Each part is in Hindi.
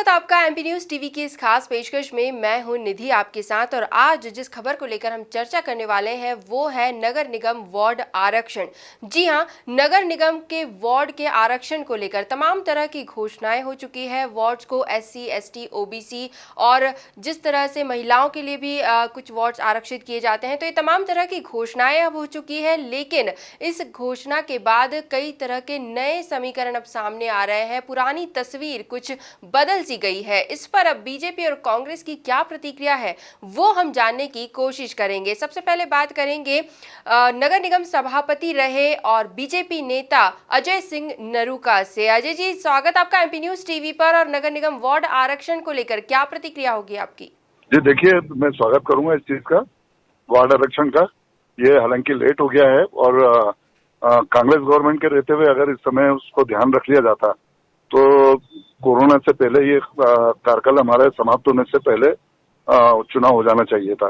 स्वागत आपका एमपी न्यूज टीवी की इस खास पेशकश में। मैं हूं निधि आपके साथ और आज जिस खबर को लेकर हम चर्चा करने वाले हैं वो है नगर निगम वार्ड आरक्षण। जी हां, नगर निगम के वार्ड के आरक्षण को लेकर तमाम तरह की घोषणाएं हो चुकी है। वार्ड्स को एससी, एसटी, ओबीसी और जिस तरह से महिलाओं के लिए भी कुछ वार्ड्स आरक्षित किए जाते हैं, तो ये तमाम तरह की घोषणाएं अब हो चुकी है। लेकिन इस घोषणा के बाद कई तरह के नए समीकरण अब सामने आ रहे हैं। पुरानी तस्वीर कुछ बदल सी गई है। इस पर अब बीजेपी और कांग्रेस की क्या प्रतिक्रिया है वो हम जानने की कोशिश करेंगे। सबसे पहले बात करेंगे नगर निगम सभापति रहे और बीजेपी नेता अजय सिंह नरूका से। अजय जी, स्वागत आपका एमपी न्यूज टीवी पर। और नगर निगम वार्ड आरक्षण को लेकर क्या प्रतिक्रिया होगी आपकी? जी देखिए, मैं स्वागत करूंगा इस चीज का, वार्ड आरक्षण का। ये हालांकि लेट हो गया है और कांग्रेस गवर्नमेंट के रहते हुए अगर इस समय उसको ध्यान रख लिया जाता तो कोरोना से पहले ये कार्यकाल हमारे समाप्त होने से पहले चुनाव हो जाना चाहिए था।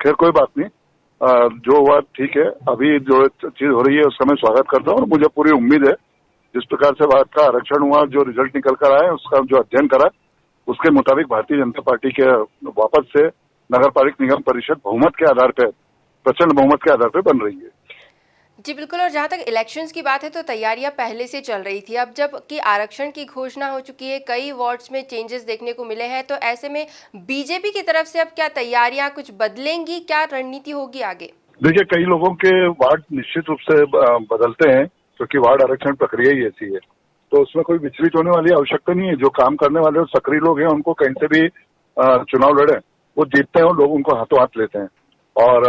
खैर कोई बात नहीं, जो हुआ ठीक है। अभी जो चीज हो रही है उसका मैं स्वागत करता हूँ और मुझे पूरी उम्मीद है जिस प्रकार से वार्ड का आरक्षण हुआ, जो रिजल्ट निकल कर आया उसका जो अध्ययन करा उसके मुताबिक भारतीय जनता पार्टी के वापस से नगर पालिक निगम परिषद बहुमत के आधार पर, प्रचंड बहुमत के आधार पर बन रही है। जी बिल्कुल। और जहां तक इलेक्शंस की बात है तो तैयारियां पहले से चल रही थी। अब जब कि आरक्षण की घोषणा हो चुकी है, कई वार्ड्स में चेंजेस देखने को मिले हैं, तो ऐसे में बीजेपी की तरफ से अब क्या तैयारियां कुछ बदलेंगी, क्या रणनीति होगी आगे? देखिए, कई लोगों के वार्ड निश्चित रूप से बदलते हैं क्योंकि वार्ड आरक्षण प्रक्रिया ही ऐसी है, तो उसमें कोई विचलित होने वाली आवश्यकता नहीं है। जो काम करने वाले और सक्रिय लोग हैं उनको कहीं से भी चुनाव लड़े वो जीतते हैं और लोग उनको हाथों हाथ लेते हैं। और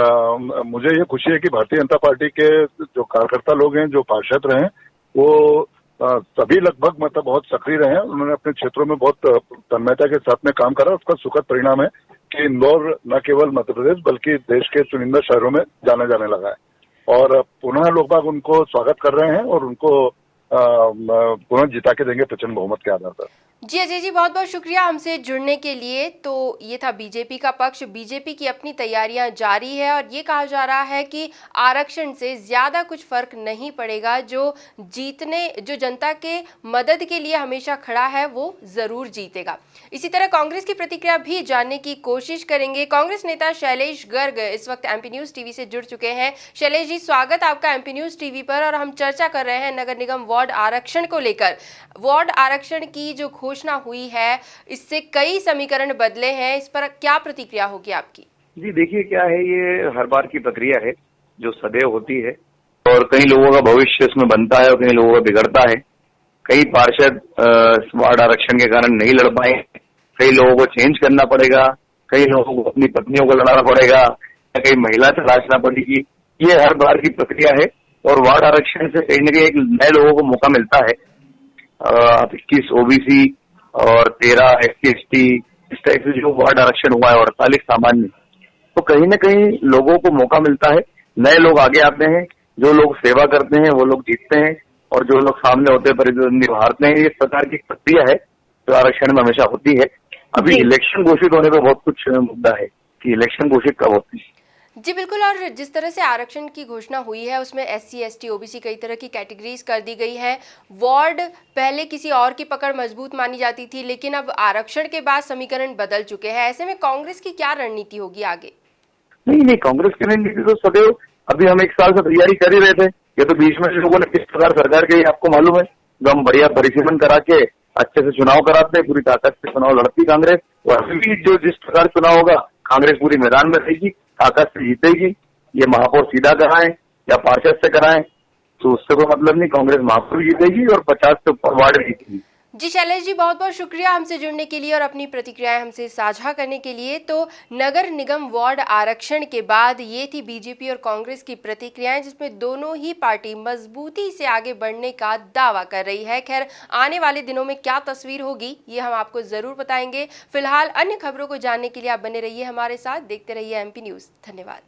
मुझे ये खुशी है कि भारतीय जनता पार्टी के जो कार्यकर्ता लोग हैं, जो पार्षद रहे, वो सभी लगभग मतलब बहुत सक्रिय रहे हैं। उन्होंने अपने क्षेत्रों में बहुत तन्मयता के साथ में काम करा। उसका सुखद परिणाम है कि इंदौर न केवल मध्य प्रदेश बल्कि देश के चुनिंदा शहरों में जाने लगा है और पुनः लोग बाग उनको स्वागत कर रहे हैं और उनको पुनः जिता के देंगे प्रचंड बहुमत के आधार पर। जी अजय जी, बहुत बहुत शुक्रिया हमसे जुड़ने के लिए। तो ये था बीजेपी का पक्ष। बीजेपी की अपनी तैयारियां जारी है और ये कहा जा रहा है कि आरक्षण से ज्यादा कुछ फर्क नहीं पड़ेगा। जो जनता के मदद के लिए हमेशा खड़ा है वो जरूर जीतेगा। इसी तरह कांग्रेस की प्रतिक्रिया भी जानने की कोशिश करेंगे। कांग्रेस नेता शैलेश गर्ग इस वक्त एमपी न्यूज टीवी से जुड़ चुके हैं। शैलेश जी, स्वागत आपका एमपी न्यूज टीवी पर। और हम चर्चा कर रहे हैं नगर निगम वार्ड आरक्षण को लेकर। वार्ड आरक्षण की जो घोषणा हुई है इससे कई समीकरण बदले हैं, इस पर क्या प्रतिक्रिया होगी आपकी? जी देखिए, क्या है, ये हर बार की प्रक्रिया है जो सदैव होती है और कई लोगों का भविष्य इसमें बनता है और कई लोगों का बिगड़ता है। कई पार्षद वार्ड आरक्षण के कारण नहीं लड़ पाए, कई लोगों को चेंज करना पड़ेगा, कई लोगों को अपनी पत्नियों को लड़ाना पड़ेगा या कई महिला तलाशना पड़ेगी। ये हर बार की प्रक्रिया है और वार्ड आरक्षण से कहीं न कहीं एक नए लोगों को मौका मिलता है। 21 ओबीसी और 13 SC/ST, इस टाइप से जो वार्ड आरक्षण हुआ है, 48 सामान्य, तो कहीं न कहीं लोगों को मौका मिलता है। नए लोग आगे आते हैं, जो लोग सेवा करते हैं वो लोग जीतते हैं और जो लोग सामने होते हैं प्रतिद्वंदी हारते हैं। इस प्रकार की प्रक्रिया है जो आरक्षण में हमेशा होती है। अभी इलेक्शन घोषित होने पर बहुत कुछ मुद्दा है कि इलेक्शन घोषित कब होते हैं। जी बिल्कुल। और जिस तरह से आरक्षण की घोषणा हुई है उसमें SC, ST, OBC कई तरह की कैटेगरीज कर दी गई है। वार्ड पहले किसी और की पकड़ मजबूत मानी जाती थी, लेकिन अब आरक्षण के बाद समीकरण बदल चुके हैं। ऐसे में कांग्रेस की क्या रणनीति होगी आगे? नहीं, कांग्रेस की रणनीति तो सदैव, अभी हम 1 साल से तैयारी कर ही रहे थे। ये तो बीच में लोगों ने किस प्रकार सरकार के, आपको मालूम है, एकदम बढ़िया परिसीमन करा के अच्छे से चुनाव कराते हैं, पूरी ताकत से चुनाव लड़ती कांग्रेस। और अभी भी जो जिस प्रकार चुनाव होगा कांग्रेस पूरी मैदान में रहेगी, ताकत से जीतेगी। ये महापौर सीधा कराएं या पार्षद से कराएं तो उससे कोई मतलब नहीं, कांग्रेस महापौर जीतेगी और 50 से ऊपर वार्ड जीतेगी। जी शैलेश जी, बहुत बहुत शुक्रिया हमसे जुड़ने के लिए और अपनी प्रतिक्रियाएं हमसे साझा करने के लिए। तो नगर निगम वार्ड आरक्षण के बाद ये थी बीजेपी और कांग्रेस की प्रतिक्रियाएं, जिसमें दोनों ही पार्टी मजबूती से आगे बढ़ने का दावा कर रही है। खैर, आने वाले दिनों में क्या तस्वीर होगी ये हम आपको जरूर बताएंगे। फिलहाल अन्य खबरों को जानने के लिए आप बने रहिए हमारे साथ, देखते रहिए एमपी न्यूज। धन्यवाद।